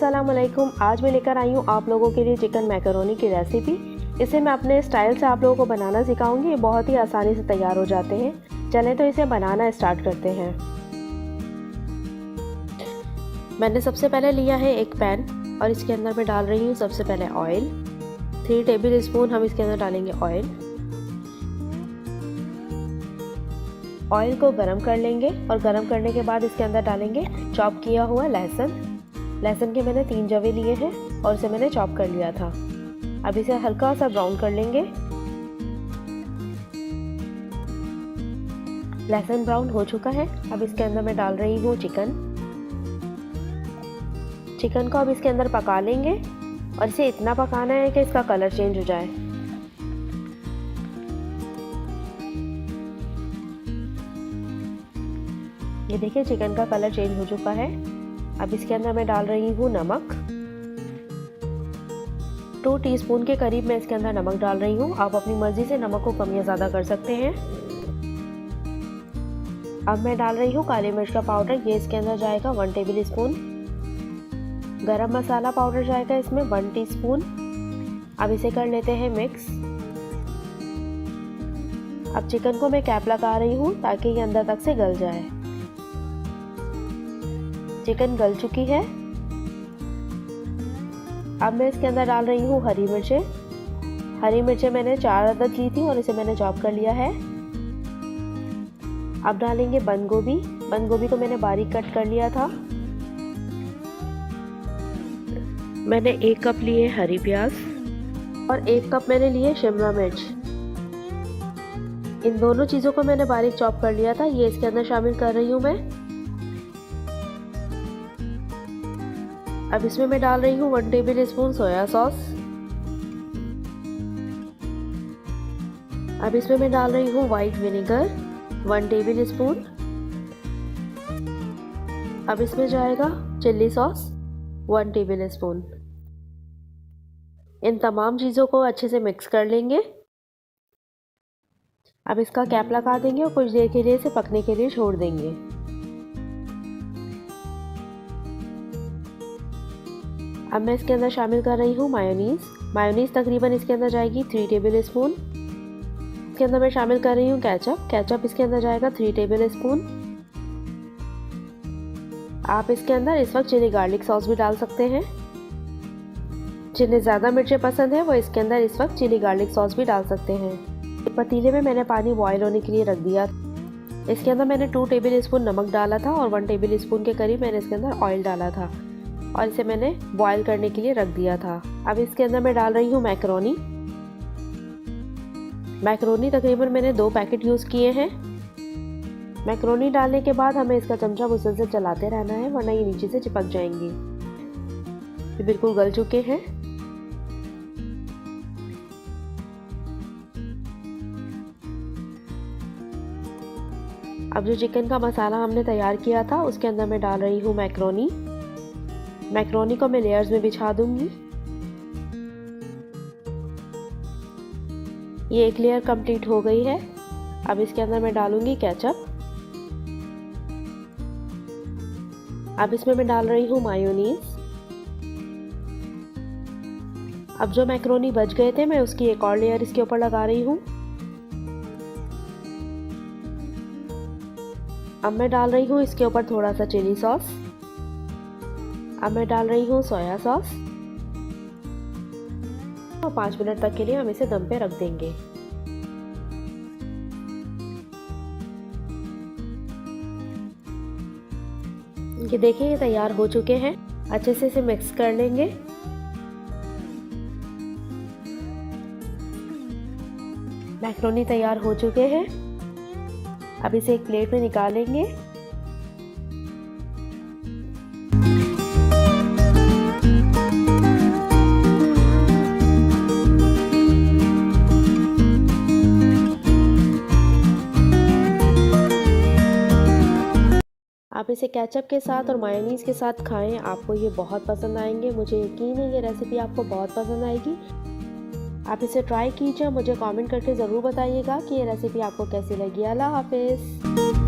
अस्सलामुअलैकुम। आज मैं लेकर आई हूँ आप लोगों के लिए चिकन मैकरोनी की रेसिपी। इसे मैं अपने स्टाइल से आप लोगों को बनाना सिखाऊंगी। ये बहुत ही आसानी से तैयार हो जाते हैं। चलें तो इसे बनाना स्टार्ट करते हैं। मैंने सबसे पहले लिया है एक पैन और इसके अंदर मैं डाल रही हूँ सबसे पहले ऑयल। 3 टेबल स्पून हम इसके अंदर डालेंगे ऑयल। ऑयल को गरम कर लेंगे और गरम करने के बाद इसके अंदर डालेंगे चॉप किया हुआ लहसुन के मैंने 3 जवे लिए हैं और इसे मैंने चॉप कर लिया था। अब इसे हल्का सा ब्राउन कर लेंगे। लहसुन ब्राउन हो चुका है। अब इसके अंदर मैं डाल रही हूँ चिकन को अब इसके अंदर पका लेंगे और इसे इतना पकाना है कि इसका कलर चेंज हो जाए। ये देखिए चिकन का कलर चेंज हो चुका है। अब इसके अंदर मैं डाल रही हूँ नमक। 2 टीस्पून के करीब मैं इसके अंदर नमक डाल रही हूँ। आप अपनी मर्जी से नमक को कम या ज़्यादा कर सकते हैं। अब मैं डाल रही हूँ काली मिर्च का पाउडर। ये इसके अंदर जाएगा 1 टेबल स्पून। गरम मसाला पाउडर जाएगा इसमें 1 टीस्पून। अब इसे कर लेते हैं मिक्स। अब चिकन को मैं कैप लगा रही हूँ ताकि ये अंदर तक से गल जाए। चिकन गल चुकी है। अब मैं इसके अंदर डाल रही हूँ हरी मिर्चें मैंने 4 अदद ली थी और इसे मैंने चॉप कर लिया है। अब डालेंगे बंद गोभी को मैंने बारीक कट कर लिया था। मैंने 1 कप लिए हरी प्याज और 1 कप मैंने लिए शिमला मिर्च। इन दोनों चीज़ों को मैंने बारीक चॉप कर लिया था। ये इसके अंदर शामिल कर रही हूँ मैं। अब इसमें मैं डाल रही हूँ 1 टेबल स्पून सोया सॉस। अब इसमें मैं डाल रही हूँ वाइट विनेगर 1 टेबल स्पून। अब इसमें जाएगा चिल्ली सॉस 1 टेबल स्पून। इन तमाम चीज़ों को अच्छे से मिक्स कर लेंगे। अब इसका कैप लगा देंगे और कुछ देर के लिए इसे पकने के लिए छोड़ देंगे। अब मैं इसके अंदर शामिल कर रही हूँ मायोनीज़ तकरीबन इसके अंदर जाएगी 3 टेबल स्पून। इसके अंदर मैं शामिल कर रही हूँ केचप इसके अंदर जाएगा 3 टेबल स्पून। आप इसके अंदर इस वक्त चिली गार्लिक सॉस भी डाल सकते हैं। जिन्हें ज़्यादा मिर्चें पसंद है वो इसके अंदर इस वक्त चिली गार्लिक सॉस भी डाल सकते हैं। एक पतीले में मैंने पानी बॉयल होने के लिए रख दिया। इसके अंदर मैंने 2 टेबल स्पून नमक डाला था और 1 टेबल स्पून के करीब मैंने इसके अंदर ऑयल डाला था और इसे मैंने बॉईल करने के लिए रख दिया था। अब इसके अंदर मैं डाल रही हूँ मैकरोनी तकरीबन मैंने 2 पैकेट यूज़ किए हैं। मैकरोनी डालने के बाद हमें इसका चमचा मुसलसल चलाते रहना है वरना ये नीचे से चिपक जाएंगी। ये बिल्कुल गल चुके हैं। अब जो चिकन का मसाला हमने तैयार किया था उसके अंदर मैं डाल रही हूँ मैकरोनी को मैं लेयर्स में बिछा दूंगी। ये एक लेयर कंप्लीट हो गई है। अब इसके अंदर मैं डालूंगी केचप। अब इसमें मैं डाल रही हूँ मायोनीज। अब जो मैकरोनी बच गए थे मैं उसकी एक और लेयर इसके ऊपर लगा रही हूँ। अब मैं डाल रही हूँ इसके ऊपर थोड़ा सा चिली सॉस। अब मैं डाल रही हूँ सोया सॉस और 5 मिनट तक के लिए हम इसे दम पे रख देंगे। ये देखिए ये तैयार हो चुके हैं। अच्छे से इसे मिक्स कर लेंगे। मैकरोनी तैयार हो चुके हैं। अब इसे एक प्लेट में निकालेंगे। आप इसे केचप के साथ और मायोनीज़ के साथ खाएं। आपको ये बहुत पसंद आएंगे। मुझे यकीन है ये रेसिपी आपको बहुत पसंद आएगी। आप इसे ट्राई कीजिए। मुझे कमेंट करके ज़रूर बताइएगा कि ये रेसिपी आपको कैसी लगी। अल्लाह हाफिज़।